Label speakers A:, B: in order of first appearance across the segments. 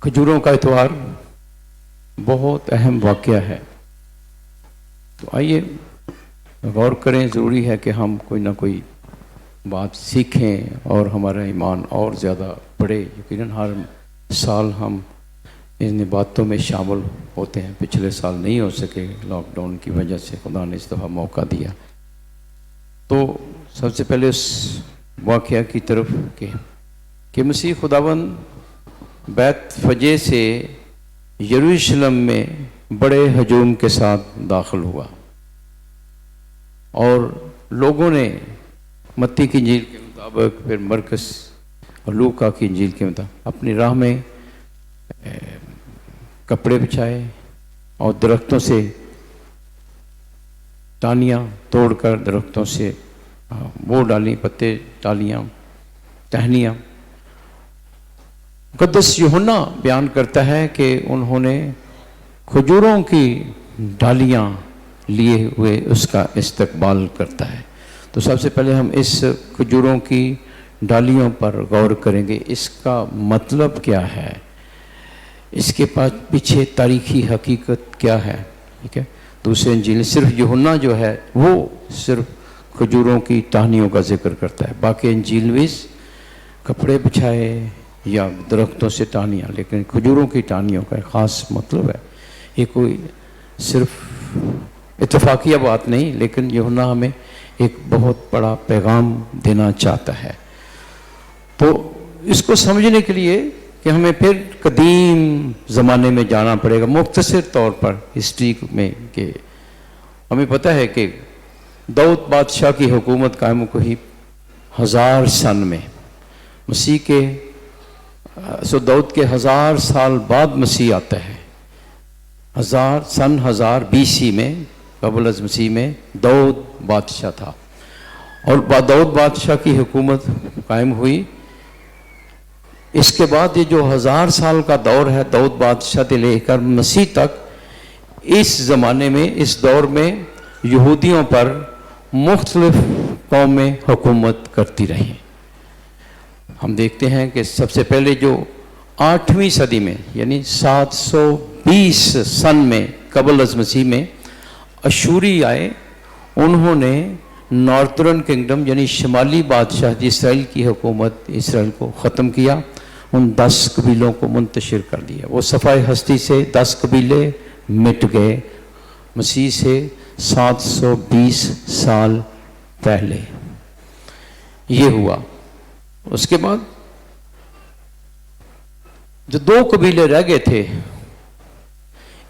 A: کھجوروں کا اتوار بہت اہم واقعہ ہے، تو آئیے غور کریں. ضروری ہے کہ ہم کوئی نہ کوئی بات سیکھیں اور ہمارا ایمان اور زیادہ بڑھے. یقیناً ہر سال ہم ان باتوں میں شامل ہوتے ہیں. پچھلے سال نہیں ہو سکے لاک ڈاؤن کی وجہ سے، خدا نے اس دفعہ موقع دیا. تو سب سے پہلے اس واقعہ کی طرف کہ مسیح خداوند بیت فجے سے یروشلم میں بڑے ہجوم کے ساتھ داخل ہوا، اور لوگوں نے متی کی انجیل کے مطابق، پھر مرکز اور لوکا کی انجیل کے مطابق اپنی راہ میں کپڑے بچھائے اور درختوں سے ٹہنیاں توڑ کر درختوں سے وہ ڈالی، پتے ڈالیاں ٹہنیاں. مقدس یوحنا بیان کرتا ہے کہ انہوں نے کھجوروں کی ڈالیاں لیے ہوئے اس کا استقبال کرتا ہے. تو سب سے پہلے ہم اس کھجوروں کی ڈالیوں پر غور کریں گے. اس کا مطلب کیا ہے، اس کے پیچھے تاریخی حقیقت کیا ہے. ٹھیک ہے. دوسرے انجیل صرف یوحنا جو ہے وہ صرف کھجوروں کی ٹہنیوں کا ذکر کرتا ہے. باقی انجیل میں کپڑے بچھائے یا درختوں سے ٹہنیاں، لیکن کھجوروں کی ٹہنیوں کا ایک خاص مطلب ہے. یہ کوئی صرف اتفاقیہ بات نہیں، لیکن یوحنا ہمیں ایک بہت بڑا پیغام دینا چاہتا ہے. تو اس کو سمجھنے کے لیے کہ ہمیں پھر قدیم زمانے میں جانا پڑے گا. مختصر طور پر ہسٹری میں کہ ہمیں پتہ ہے کہ داؤد بادشاہ کی حکومت قائم ہوئی 1000 سن میں. مسیح کے داؤد کے 1000 سال بعد مسیح آتا ہے. 1000 BC میں قبل از مسیح میں داؤد بادشاہ تھا، اور داؤد بادشاہ کی حکومت قائم ہوئی. اس کے بعد یہ جو 1000 سال کا دور ہے داؤد بادشاہ سے لے کر مسیح تک، اس زمانے میں، اس دور میں یہودیوں پر مختلف قومیں حکومت کرتی رہیں. ہم دیکھتے ہیں کہ سب سے پہلے جو 8ویں صدی میں یعنی 720 سن میں قبل از مسیح میں اشوری آئے. انہوں نے نارتھرن کنگڈم یعنی شمالی بادشاہ اسرائیل کی حکومت اسرائیل کو ختم کیا. ان 10 قبیلوں کو منتشر کر دیا. وہ صفحہ ہستی سے 10 قبیلے مٹ گئے مسیح سے 720 سال پہلے. یہ ہوا. اس کے بعد جو 2 قبیلے رہ گئے تھے،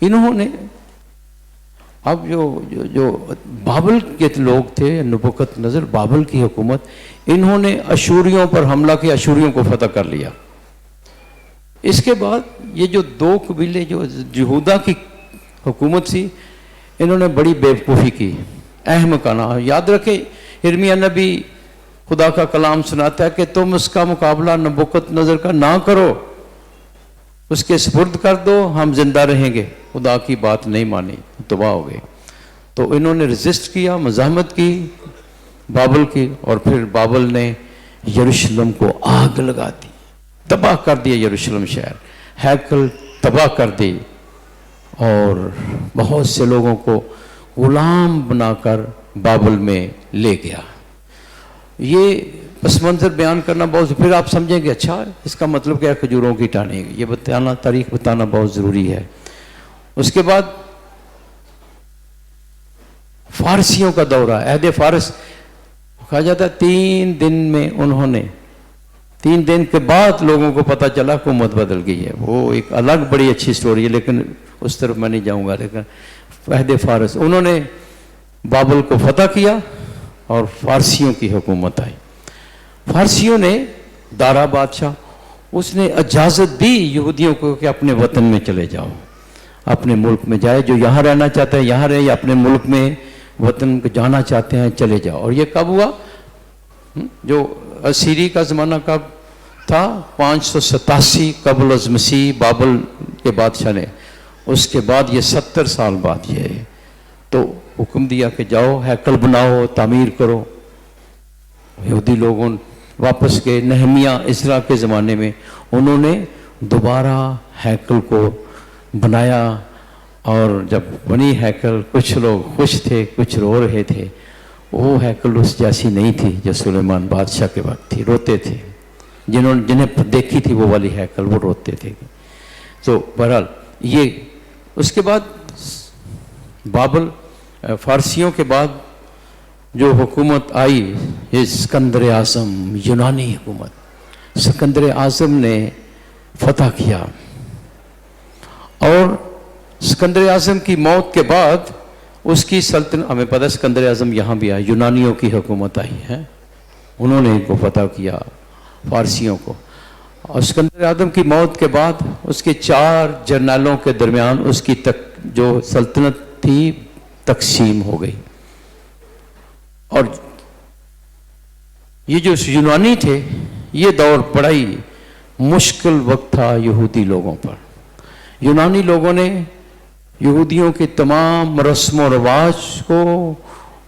A: انہوں نے اب جو بابل کے لوگ تھے، نبوکت نظر بابل کی حکومت، انہوں نے اشوریوں پر حملہ کیا، اشوریوں کو فتح کر لیا. اس کے بعد یہ جو 2 قبیلے جو یہودا کی حکومت تھی، انہوں نے بڑی بیوقوفی کی، احمقانہ. یاد رکھیں ارمیہ نبی خدا کا کلام سناتا ہے کہ تم اس کا مقابلہ نبوکت نظر کا نہ کرو، اس کے سپرد کر دو، ہم زندہ رہیں گے. خدا کی بات نہیں مانی، تباہ ہو گئے. تو انہوں نے ریزسٹ کیا، مزاحمت کی بابل کی، اور پھر بابل نے یروشلم کو آگ لگا دی، تباہ کر دیا. یروشلم شہر، ہیکل تباہ کر دی، اور بہت سے لوگوں کو غلام بنا کر بابل میں لے گیا. یہ پس منظر بیان کرنا بہت، پھر آپ سمجھیں گے اچھا اس کا مطلب کیا ہے کھجوروں کی ٹہنی. یہ بتانا، تاریخ بتانا بہت ضروری ہے. اس کے بعد فارسیوں کا دورہ، عہد فارس. کہا جاتا ہے 3 دن میں انہوں نے، 3 دن کے بعد لوگوں کو پتہ چلا حکومت بدل گئی ہے. وہ ایک الگ بڑی اچھی سٹوری ہے، لیکن اس طرف میں نہیں جاؤں گا. لیکن عہد فارس، انہوں نے بابل کو فتح کیا اور فارسیوں کی حکومت آئی. فارسیوں نے دارا بادشاہ، اس نے اجازت دی یہودیوں کو کہ اپنے وطن میں چلے جاؤ، اپنے ملک میں جائے. جو یہاں رہنا چاہتا ہے یہاں رہے، یا اپنے ملک میں وطن کو جانا چاہتے ہیں چلے جاؤ. اور یہ کب ہوا؟ جو اسیری کا زمانہ کب تھا؟ 587 قبل از مسیح بابل کے بادشاہ نے. اس کے بعد یہ 70 سال بعد یہ تو حکم دیا کہ جاؤ ہیکل بناؤ، تعمیر کرو. یہودی لوگوں واپس گئے. نہمیہ اسرا کے زمانے میں انہوں نے दोबारा हैकल को बनाया। और जब बनी हैकल, कुछ लोग खुश थे, कुछ रो रहे थे। वो हैकल उस जैसी नहीं थी जो सुलेमान बादशाह के वक्त थी, रोते थे। जिन्हें देखी थी वो वाली हैकल, वो रोते थे। तो बहरहाल ये उसके बाद बाबल फारसियों के बाद जो हुकूमत आई, ये सिकंदर आज़म, यूनानी हुकूमत, सिकंदर आज़म ने फतह किया। और सिकंदर आज़म की मौत के बाद उसकी सल्तनत, हमें पता है सिकंदर आज़म यहाँ भी आया, यूनानियों की हुकूमत आई है, उन्होंने इनको फतह किया फारसियों को। और सिकंदर आज़म की मौत के बाद उसके 4 जर्नलों के दरमियान उसकी जो सल्तनत थी तकसीम हो गई। और ये जो यूनानी थे, ये दौर बड़ा ही मुश्किल वक्त था यहूदी लोगों पर। यूनानी लोगों ने यहूदियों के तमाम रस्म व रवाज को,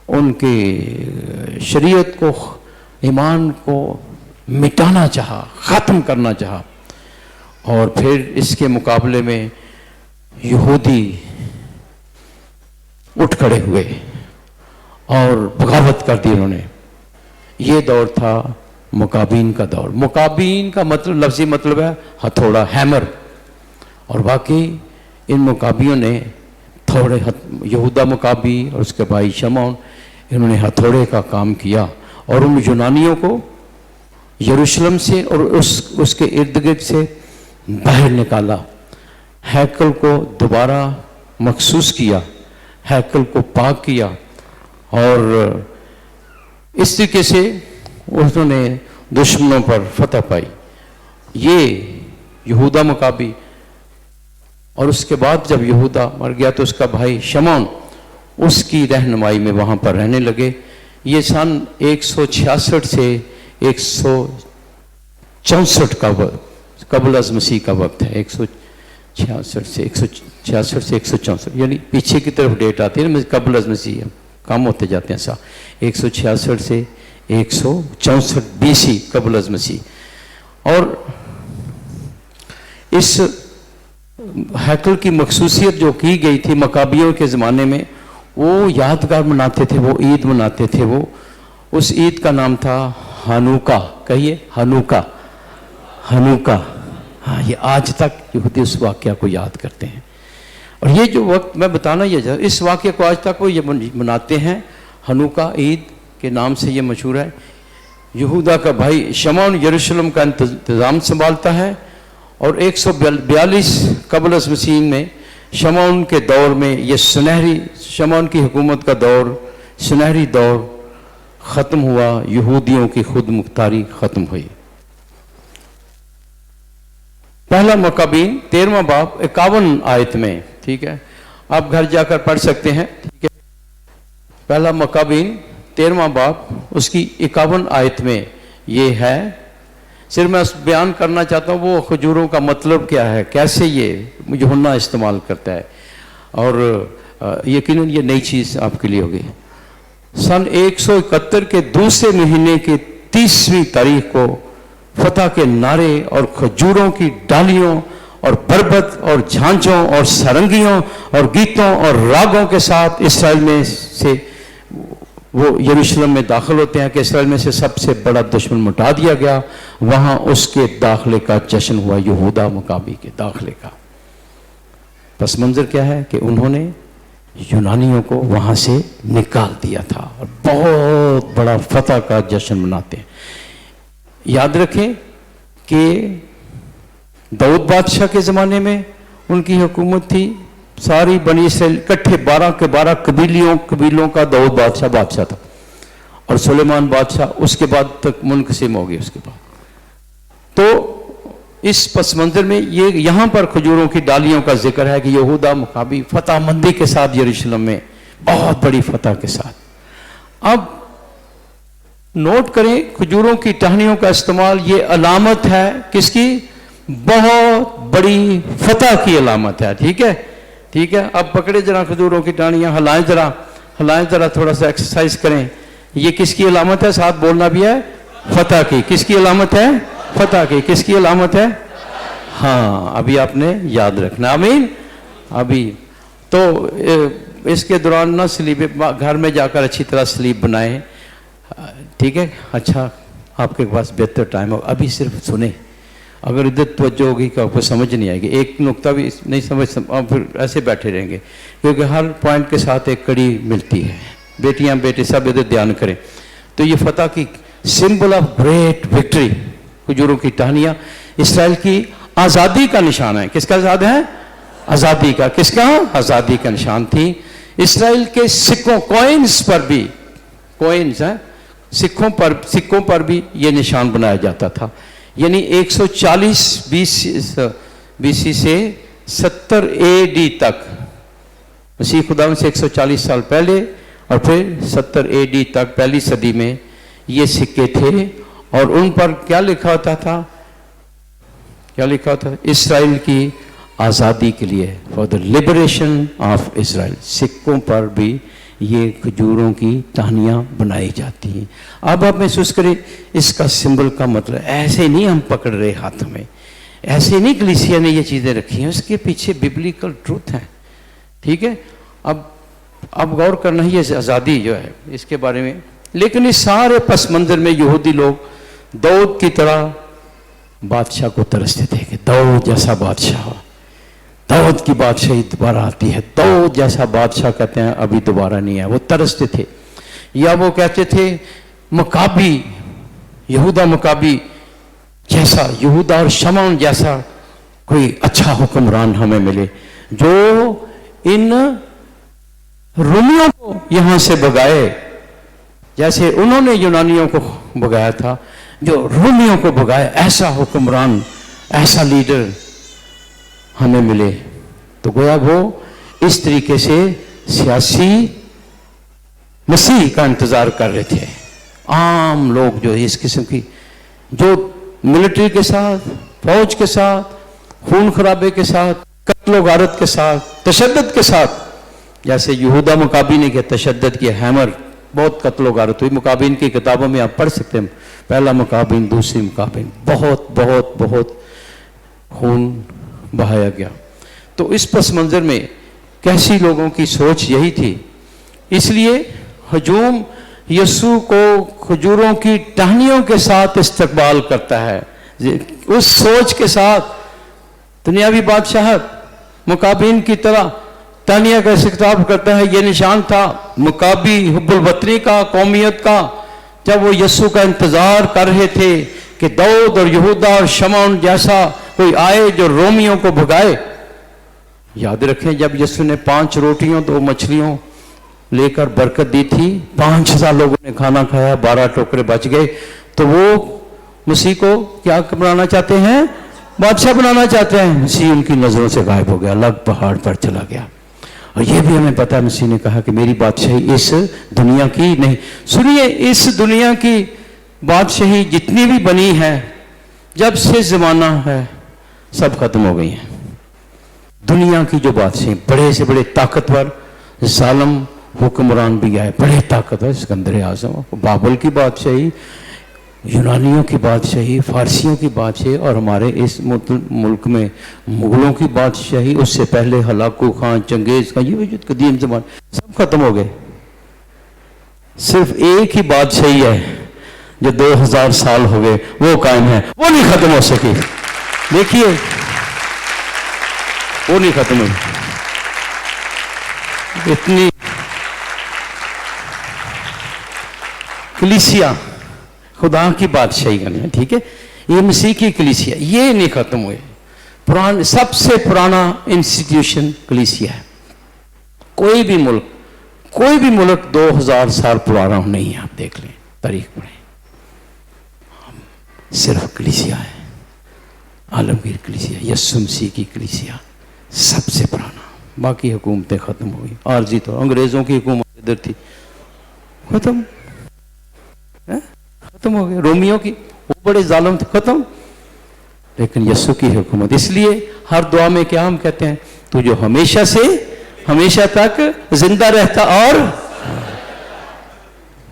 A: उनके शरीयत को, ईमान को मिटाना चाहा, ख़त्म करना चाहा। और फिर इसके मुकाबले में यहूदी उठ खड़े हुए और बगावत कर दी उन्होंने। ये दौर था मुकाबीन का दौर। मुकाबीन का मतलब, लफ्ज़ी मतलब है हथौड़ा, हैमर। और वाकई इन मुकाबियों ने थोड़े यहूदा मुकाबी और उसके भाई शमौन, इन्होंने हथौड़े का काम किया और उन यूनानियों को यरूशलेम से और उसके इर्द गिर्द से बाहर निकाला। हैकल को दोबारा मखसूस किया, हैकल को पाक किया। और इस तरीके से उन्होंने दुश्मनों पर फतह पाई। ये यहूदा मुकाबी। और उसके बाद जब यहूदा मर गया तो उसका भाई शमौन उसकी रहनुमाई में वहाँ पर रहने लगे। ये सन 166 से 164 का कबल अज़ मसीह का वक्त है। 166 से 164, यानी पीछे की तरफ डेट आती है ना, कबल अज़ मसीह कम होते जाते हैं। 166 से 164 BC कबल अज़ मसीह। और इस हैकल की मखसूसियत जो की गई थी मकाबियों के ज़माने में, वो यादगार मनाते थे, वो ईद मनाते थे। वो उस ईद का नाम था हनुका। कहिए हनुका, हनुका। हाँ, ये आज तक यहूदी उस वाक़या को याद करते हैं। और ये जो वक्त मैं बताना, ये इस वाक़ये को आज तक वो ये मनाते हैं, हनुका ईद के नाम से ये मशहूर है। यहूदा का भाई शमौन यरूशलेम का इंतज़ाम संभालता है। और 142 कबल अज़ मसीह में शमौन के दौर में ये सुनहरी, शमौन की हुकूमत का दौर, सुनहरी दौर ख़त्म हुआ। यहूदियों की खुद मुख्तारी ख़त्म हुई। पहला मकाबीन 13वां बाब 51 आयत में, ठीक है, आप घर जाकर पढ़ सकते हैं, ठीक है। पहला मकाबीन 13वां बाब उसकी 51 आयत में ये है। सिर्फ मैं बयान करना चाहता हूँ वो खजूरों का मतलब क्या है, कैसे ये यूहन्ना इस्तेमाल करता है। और यकीनन ये नई चीज़ आपके लिए होगी। सन 171 के दूसरे महीने की 30वीं तारीख को फतह के नारे और खजूरों की डालियों और बरबत और झांझों और सारंगियों और गीतों और रागों के साथ इसराइल में से वो यरूशलेम में दाखिल होते हैं कि इसराइल में से सबसे बड़ा दुश्मन मिटा दिया गया। वहाँ उसके दाखिले का जश्न हुआ, यहूदा मुकाबी के दाखिले का। पस मंजर क्या है कि उन्होंने यूनानियों को वहाँ से निकाल दिया था और बहुत बड़ा फतह का जश्न मनाते हैं। याद रखें कि दाऊद बादशाह के ज़माने में उनकी हुकूमत थी, सारी बनी इसराइल इकट्ठे 12 के 12 कबीलों का दाऊद बादशाह था। और सुलेमान बादशाह उसके बाद तक मुनक़सिम हो गए उसके बाद। तो इस पस मंज़र में ये यहाँ पर खजूरों की डालियों का जिक्र है कि यहूदा मुकाबी फतह मंदी के साथ यरूशलेम में बहुत बड़ी फतह के साथ। अब नोट करें, खजूरों की टहनियों का इस्तेमाल ये अलामत है किसकी? बहुत बड़ी फतह की अलामत है। ठीक है, ठीक है। अब पकड़े जरा खजूरों की टहनियाँ, हिलाएं जरा, थोड़ा सा एक्सरसाइज करें। ये किसकी अलामत है? साथ बोलना भी है, फतह की। किसकी अलामत है? फतह की। किसकी अलामत है? हाँ, अभी आपने याद रखना, आमीन। अभी तो इसके दौरान ना स्लीप, घर में जाकर अच्छी तरह स्लीप बनाएं, ठीक है। अच्छा, आपके पास बेहतर टाइम हो, अभी सिर्फ सुने। अगर इधर तवज्जो होगी कि आपको समझ नहीं आएगी, एक नुक्ता भी नहीं समझ, आप फिर ऐसे बैठे रहेंगे, क्योंकि हर पॉइंट के साथ एक कड़ी मिलती है। बेटियां बेटे सब इधर ध्यान करें। तो ये फतह की सिंबल ऑफ ग्रेट विक्ट्री, खजूरों की टहनियाँ इसराइल की आज़ादी का निशान है। किसका आज़ाद है? आज़ादी का। किसका? आज़ादी का निशान थी। इसराइल के सिक्कों, कॉइन्स पर भी, कॉइन्स हैं, सिक्कों पर भी ये निशान बनाया जाता था। यानी 140 बीसी से 70 एडी तक, मसीह खुदा से 140 साल पहले और फिर 70 एडी तक, पहली सदी में ये सिक्के थे। और उन पर क्या लिखा होता था? क्या लिखा होता था? इसराइल की आज़ादी के लिए, for the liberation of Israel. सिक्कों पर भी ये खजूरों की टहनियाँ बनाई जाती हैं। अब आप महसूस करें इसका सिंबल का मतलब, ऐसे नहीं हम पकड़ रहे हाथ में, ऐसे नहीं कलीसिया ने ये चीज़ें रखी हैं, उसके पीछे बिब्लिकल ट्रूथ है, ठीक है। अब गौर करना ही ये आज़ादी जो है इसके बारे में। लेकिन इस सारे पस मंज़र में यहूदी लोग दाऊद की तरह बादशाह को तरसते थे कि दाऊद जैसा बादशाह, दाऊद की बादशाही दोबारा आती है, दाऊद जैसा बादशाह कहते हैं अभी दोबारा नहीं है, वो तरसते थे। या वो कहते थे मकाबी, यहूदा मकाबी जैसा, यहूदा और शमौन जैसा कोई अच्छा हुक्मरान हमें मिले, जो इन रोमियों को यहां से भगाए, जैसे उन्होंने यूनानियों को भगाया था, जो रोमियों को भगाए, ऐसा हुक्मरान, ऐसा लीडर हमें मिले। तो गोया वो इस तरीके से सियासी मसीह का इंतजार कर रहे थे। आम लोग जो इस किस्म की, जो मिलिट्री के साथ, फौज के साथ, खून खराबे के साथ, कत्लो गारत के साथ, तशद्दुद के साथ, जैसे यहूदा मुकाबी ने किया, तशद्दुद किया, हैमर, बहुत कत्लो गारत हुई। मुकाबिन की किताबों में आप पढ़ सकते हैं, पहला मुकाबिन, दूसरी मुकाबिन, बहुत बहुत बहुत खून बहाया गया। तो इस पस मंजर में कैसी लोगों की सोच यही थी। इसलिए हजूम यस्सु को खजूरों की टहनियों के साथ इस्तकबाल करता है, उस सोच के साथ दुनियावी बादशाहत मुकाबिन की तरह टहनियां का इस्तकबाल करता है। यह निशान था मुकाबी हुब्बुल वतनी का, कौमियत का, जब वो यस्सु का इंतजार कर रहे थे कि दाऊद और यहूदा और शमौन जैसा कोई आए जो रोमियों को भगाए। याद रखें जब यीशु ने 5 रोटियों 2 मछलियों लेकर बरकत दी थी, 5000 लोगों ने खाना खाया, 12 टोकरे बच गए। तो वो मसीह को क्या बनाना चाहते हैं? बादशाह बनाना चाहते हैं। मसीह उनकी नजरों से गायब हो गया, अलग पहाड़ पर चला गया। और ये भी हमें पता है, मसीह ने कहा कि मेरी बादशाही इस दुनिया की नहीं। सुनिए, इस दुनिया की बादशाही जितनी भी बनी है, जब से जमाना है, सब खत्म हो गई हैं। दुनिया की जो बादशाही, बड़े से बड़े ताकतवर जालिम हुक्मरान भी आए, बड़े ताकतवर, सिकंदर आजम, बाबल की बादशाही, यूनानियों की बादशाही, फारसियों की बादशाही, और हमारे इस मुल्क में मुगलों की बादशाही, उससे पहले हलाकू खान, चंगेज खान, ये जो कदीम जमान, सब खत्म हो गए। सिर्फ एक ही बादशाही है जो 2000 साल हो गए, वो कायम है, वो नहीं खत्म हो सकी। देखिए, वो नहीं खत्म हुई। इतनी कलीसिया खुदा की बादशाही का नहीं है, ठीक है, ये मसीह की कलीसिया, ये नहीं खत्म हुए। पुराना, सबसे पुराना इंस्टीट्यूशन कलीसिया है। कोई भी मुल्क 2000 साल पुराना नहीं है। आप देख लें, तारीख पढ़ें, सिर्फ कलीसिया है, आलमगीर कलीसिया, यीशु मसीह की कलीसिया सबसे पुराना। बाकी हुकूमतें खत्म हो गई, आरजी तो अंग्रेजों की हुकूमत इधर थी, खत्म हो गए। रोमियों की, वो बड़े जालिम थे, खत्म। लेकिन यीशु की हुकूमत, इसलिए हर दुआ में क्या हम कहते हैं? तू जो हमेशा से हमेशा तक जिंदा रहता। और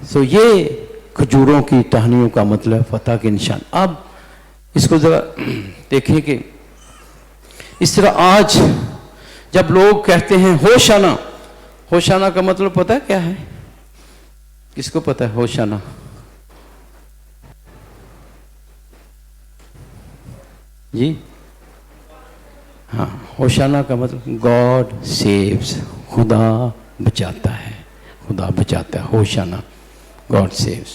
A: सो ये खजूरों की टहनियों का मतलब फतह के निशान। अब इसको जरा देखें कि اس طرح آج جب لوگ کہتے ہیں ہوشانہ، ہوشانہ کا مطلب پتہ ہے کیا ہے؟ کس کو پتہ ہے ہوشانہ؟ جی ہاں، ہوشانہ کا مطلب گاڈ سیوز، خدا بچاتا ہے، خدا بچاتا ہے، ہوشانہ گاڈ سیوز۔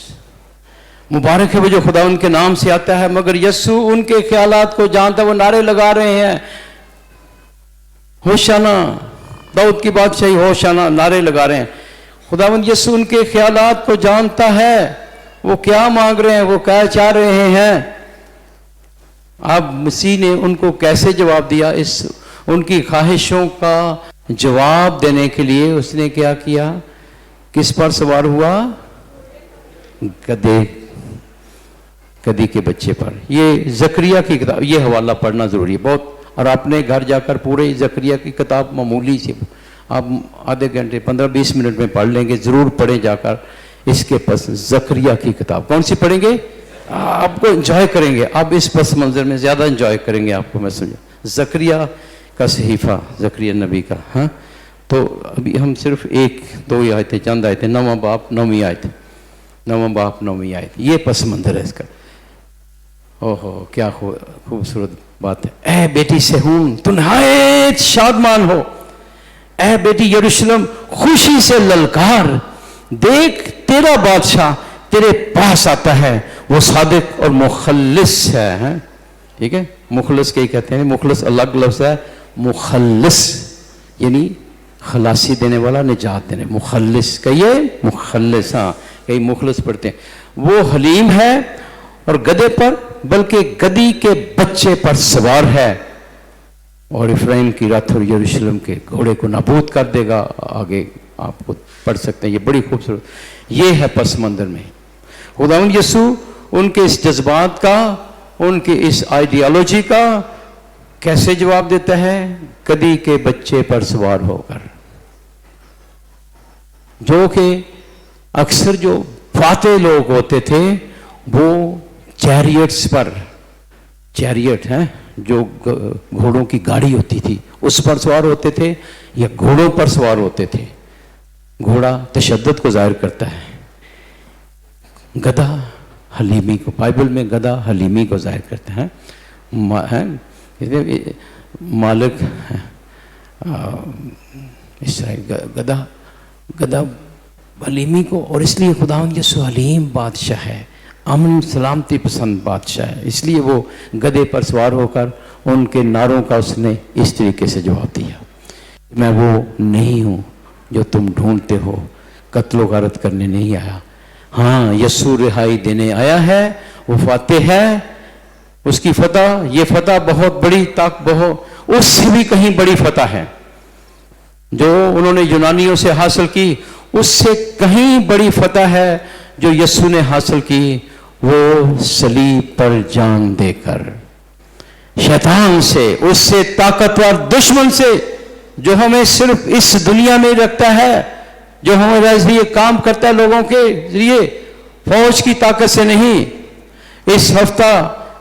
A: مبارک ہے وہ جو خدا ان کے نام سے آتا ہے۔ مگر یسوع ان کے خیالات کو جانتا ہے، وہ نعرے لگا رہے ہیں ہوشانہ، داؤد کی بادشاہی ہوشانہ، نعرے لگا رہے ہیں۔ خداوند یسوع ان کے خیالات کو جانتا ہے، وہ کیا مانگ رہے ہیں، وہ کیا چاہ رہے ہیں۔ اب مسیح نے ان کو کیسے جواب دیا؟ ان کی خواہشوں کا جواب دینے کے لیے اس نے کیا کیا؟ کس پر سوار ہوا؟ گدھے کے بچے پر۔ یہ زکریا کی کتاب، یہ حوالہ پڑھنا ضروری ہے بہت، اور آپ نے گھر جا کر پورے زکریا کی کتاب معمولی سے آپ آدھے گھنٹے 15-20 منٹ میں پڑھ لیں گے، ضرور پڑھیں جا کر اس کے پس زکریا کی کتاب۔ کون سی پڑھیں گے؟ آپ کو انجوائے کریں گے، آپ اس پس منظر میں زیادہ انجوائے کریں گے، آپ کو میں سمجھا۔ زکریا کا صحیفہ، زکریا نبی کا۔ ہاں تو ابھی ہم صرف 1-2 آیتیں، چند آیتیں، 9واں باب 9ویں آیت، 9واں باب 9ویں آیت، یہ پس منظر ہے اس کا۔ اوہو کیا خوبصورت بات ہے۔ اے بیٹی صہیون تو نہایت شادمان ہو، اے بیٹی یروشلم خوشی سے للکار، دیکھ تیرا بادشاہ تیرے پاس آتا ہے، وہ صادق اور مخلص ہے۔ ٹھیک ہے، مخلص کئی کہتے ہیں، مخلص الگ لفظ ہے، مخلص یعنی خلاصی دینے والا، نجات دینے، مخلص کہیے، مخلص، ہاں کئی مخلص پڑھتے ہیں۔ وہ حلیم ہے اور گدھے پر بلکہ گدھی کے بچے پر سوار ہے، اور افرایم کی رتھ اور یروشلم کے گھوڑے کو نابود کر دے گا۔ آگے آپ کو پڑھ سکتے ہیں، یہ بڑی خوبصورت، یہ ہے پس منظر میں۔ خداوند یسوع ان کے اس جذبات کا، ان کی اس آئیڈیالوجی کا کیسے جواب دیتا ہے؟ گدھی کے بچے پر سوار ہو کر، جو کہ اکثر جو فاتح لوگ ہوتے تھے وہ چیریٹس پر، چیریٹ ہے جو گھوڑوں کی گاڑی ہوتی تھی اس پر سوار ہوتے تھے، یا گھوڑوں پر سوار ہوتے تھے۔ گھوڑا تشدد کو ظاہر کرتا ہے، گدھا حلیمی کو، بائبل میں گدھا حلیمی کو ظاہر کرتا ہے۔ مالک اس طرح گدھا حلیمی کو، اور اس لیے خداوند یسوع حلیم بادشاہ ہے، امن سلامتی پسند بادشاہ ہے، اس لیے وہ گدھے پر سوار ہو کر ان کے نعروں کا اس نے اس طریقے سے جواب دیا، میں وہ نہیں ہوں جو تم ڈھونڈتے ہو، قتل و غارت کرنے نہیں آیا۔ ہاں یسوع رہائی دینے آیا ہے، وہ فاتح ہے، اس کی فتح، یہ فتح بہت بڑی بہت اس سے بھی کہیں بڑی فتح ہے جو انہوں نے یونانیوں سے حاصل کی، اس سے کہیں بڑی فتح ہے جو یسوع نے حاصل کی، وہ صلیب پر جان دے کر شیطان سے، اس سے طاقتور دشمن سے جو ہمیں صرف اس دنیا میں رکھتا ہے، جو ہمارے ذریعے کام کرتا ہے لوگوں کے ذریعے، فوج کی طاقت سے نہیں۔ اس ہفتہ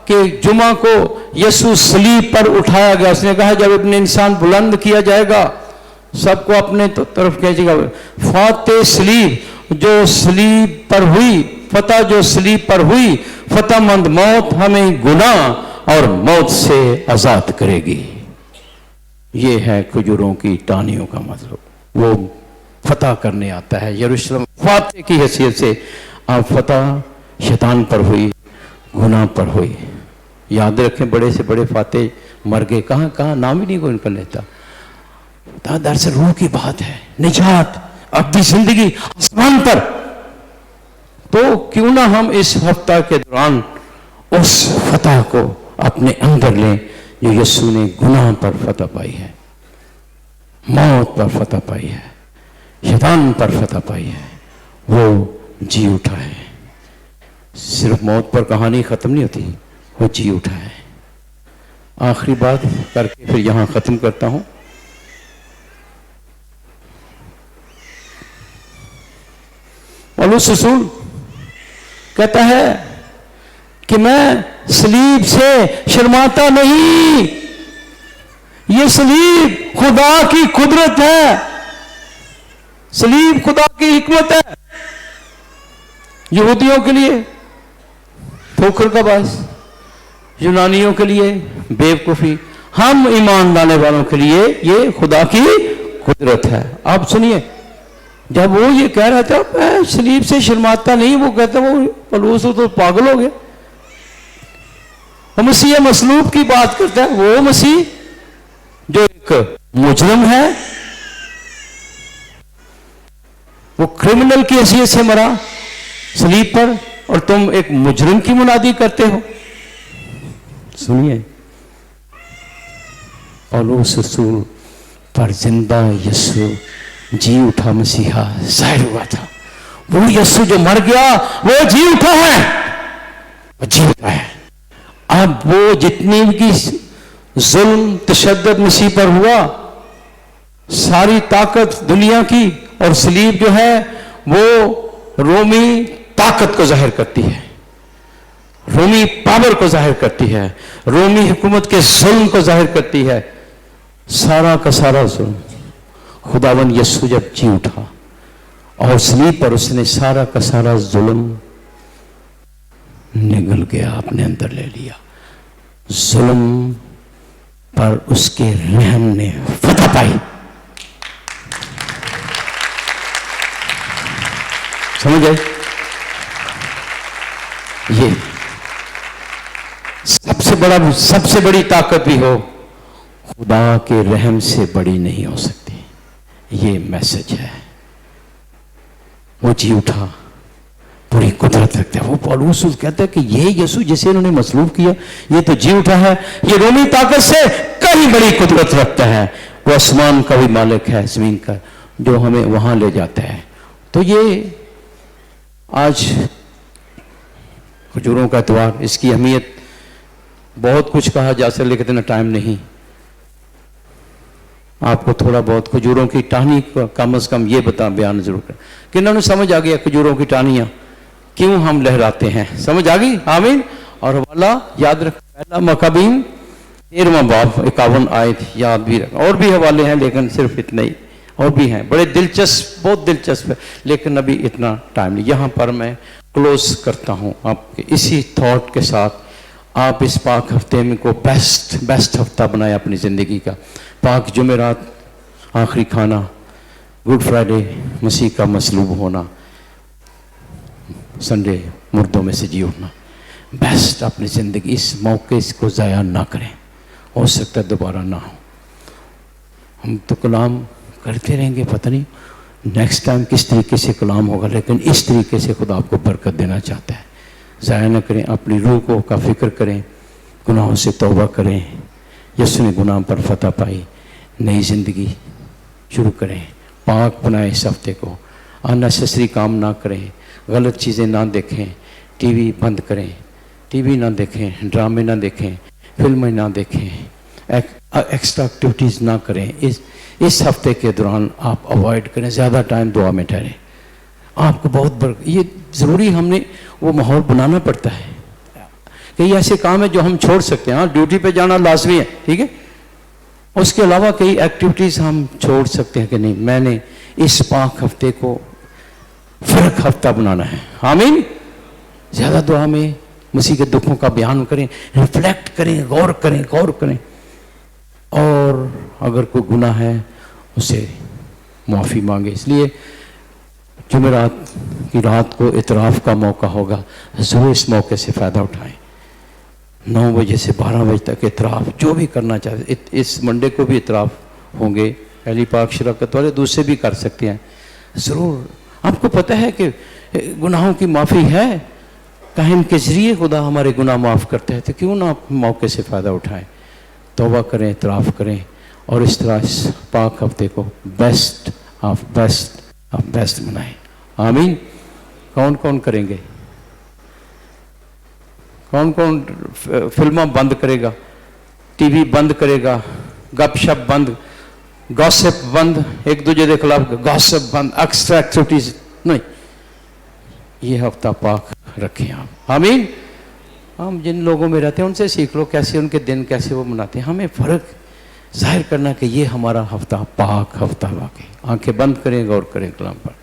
A: کے جمعہ کو یسوع صلیب پر اٹھایا گیا، اس نے کہا جب ابن انسان بلند کیا جائے گا سب کو اپنے طرف کھینچے گا۔ فاتح صلیب جو صلیب پر ہوئی، فتح جو صلیب پر ہوئی، فتح مند موت ہمیں گناہ اور موت سے آزاد کرے گی۔ یہ ہے کھجوروں کی ٹانیوں کا مطلب، وہ فتح کرنے آتا ہے۔ یروشلم فاتح کی حیثیت سے آپ فتح شیطان پر ہوئی، گناہ پر ہوئی۔ یاد رکھیں بڑے سے بڑے فاتح مر گئے، کہاں کہاں نام ہی نہیں کوئی ان کا لیتا۔ دراصل روح کی بات ہے، نجات، ابدی زندگی آسمان پر۔ تو کیوں نہ ہم اس ہفتہ کے دوران اس فتح کو اپنے اندر لیں جو یسوع نے گناہ پر فتح پائی ہے، موت پر فتح پائی ہے، شیطان پر فتح پائی ہے، وہ جی اٹھا ہے۔ صرف موت پر کہانی ختم نہیں ہوتی، وہ جی اٹھا ہے۔ آخری بات کر کے پھر یہاں ختم کرتا ہوں۔ پولس رسول کہتا ہے کہ میں صلیب سے شرماتا نہیں، ये सलीब खुदा की कुदरत है, सलीब खुदा की हिकमत है। यहूदियों के लिए ठोकर का बास, यूनानियों के लिए बेवकूफी, हम ईमान लाने वालों के लिए ये खुदा की कुदरत है। आप सुनिए, जब वो ये कह रहा था मैं सलीब से शर्माता नहीं, वो कहता वो पलूस तो पागल हो गया। वो मसीह मसलूब की बात करता है, वो मसीह जो एक मुजरम है, वो क्रिमिनल की हैसियत से मरा सलीब पर, और तुम एक मुजरम की मुनादी करते हो। सुनिए, पौलुस रसूल पर जिंदा यीशु जी उठा मसीहा जाहिर हुआ था। वो यीशु जो मर गया वो जी उठा है, वो जी उठा है। अब वो जितनी भी जुल्म तशद्दुद मसीह पर हुआ, सारी ताकत दुनिया की, और सलीब जो है वो रोमी ताकत को जाहिर करती है, रोमी पावर को जाहिर करती है, रोमी हुकूमत के जुल्म को जाहिर करती है। सारा का सारा जुल्म खुदावन यीशु जब जी उठा और सलीब पर उसने सारा का सारा जुल्म निगल गया, अपने अंदर ले लिया। जुल्म पर उसके रहम ने फतह पाई। समझ गए? ये सबसे बड़ी ताकत भी हो, खुदा के रहम से बड़ी नहीं हो सकती। ये मैसेज है। वो जी उठा, पूरी कुदरत रखता है। वो पौलुस कहता है कि ये यीशु जिसे इन्होंने मसलूब किया, ये तो जी उठा है, ये रोमी ताकत से कहीं बड़ी कुदरत रखता है। वो आसमान का भी मालिक है, जमीन का, जो हमें वहां ले जाता है। तो ये आज खजूरों का त्योहार, इसकी अहमियत बहुत कुछ कहा जा सकता, लेकिन इतना टाइम नहीं। आपको थोड़ा बहुत खजूरों की टहनी कम से कम ये बयान जरूर कर कि इन्होंने समझ आ गया खजूरों की टहनियाँ क्यों हम लहराते हैं। समझ आ गई? आमीन। और हवाला याद रख, पहला मकाबीन 13वां बाब 51 आयत याद भी रख। और भी हवाले हैं लेकिन सिर्फ इतने ही, और भी हैं बड़े दिलचस्प, बहुत दिलचस्प है, लेकिन अभी इतना टाइम नहीं। यहाँ पर मैं क्लोज करता हूँ आपके इसी थॉट के साथ। आप इस पाक हफ्ते में को बेस्ट हफ्ता बनाए अपनी ज़िंदगी का। पाक जुमेरात आखिरी खाना, गुड फ्राइडे मसीह का मसलूब होना, संडे मुर्दों में से जी उठना, बेस्ट अपनी ज़िंदगी, इस मौके इसको ज़ाया ना करें। हो सकता है दोबारा ना हो। हम तो कलाम करते रहेंगे, पता नहीं नेक्स्ट टाइम किस तरीके से कलाम होगा, लेकिन इस तरीके से खुदा आपको बरकत देना चाहता है। ज़ाया ना करें, अपनी रूह का फिक्र करें, गुनाहों से तौबा करें। यीशु ने गुनाह पर फतह पाई, नई ज़िंदगी शुरू करें। पाक बनाए इस हफ्ते को, अननेसेसरी काम ना करें, गलत चीज़ें ना देखें, टीवी बंद करें, टीवी ना देखें, ड्रामे ना देखें, फिल्में ना देखें, एक्स्ट्रा एक्टिविटीज़ ना करें। इस हफ्ते के दौरान आप अवॉइड करें, ज़्यादा टाइम दुआ में ठहरें। आपको बहुत ये ज़रूरी हमने वो माहौल बनाना पड़ता है। कई ऐसे काम है जो हम छोड़ सकते हैं। हाँ, ड्यूटी पे जाना लाजमी है, ठीक है। उसके अलावा कई एक्टिविटीज़ हम छोड़ सकते हैं कि नहीं, मैंने इस पाक हफ्ते को फ़र्क हफ्ता बनाना है। आमीन। ज़्यादा दुआ में मसीह के दुखों का बयान करें, रिफ्लेक्ट करें, गौर करें। और अगर कोई गुनाह है उसे माफ़ी मांगे। इसलिए जुमेरात की रात को इतराफ़ का मौका होगा, ज़रूर इस मौके से फ़ायदा उठाएं। 9 बजे से 12 बजे तक इतराफ़ जो भी करना चाहते, इस मंडे को भी इतराफ़ होंगे, पहली पाक शिरकत वाले दूसरे भी कर सकते हैं। ज़रूर आपको पता है कि गुनाहों की माफ़ी है, काहिन के ज़रिए खुदा हमारे गुनाह माफ़ करते हैं, तो क्यों ना आप मौके से फ़ायदा उठाएं, तौबा करें, इतराफ़ करें, और इस तरह इस पाक हफ्ते को बेस्ट ऑफ बेस्ट मनाएं। आमीन। कौन कौन करेंगे? कौन कौन फिल्में बंद करेगा, टीवी बंद करेगा, गपशप बंद, गॉसिप बंद, एक दूसरे के खिलाफ गॉसिप बंद, एक्स्ट्रा एक्टिविटीज नहीं। ये हफ्ता पाक रखें आप। आमीन। हम जिन लोगों में रहते हैं उनसे सीख लो, कैसे उनके दिन कैसे वो मनाते हैं। हमें फ़र्क ظاہر کرنا کہ یہ ہمارا ہفتہ پاک ہفتہ واقعی. آنکھیں بند کریں، غور کریں کلام پر.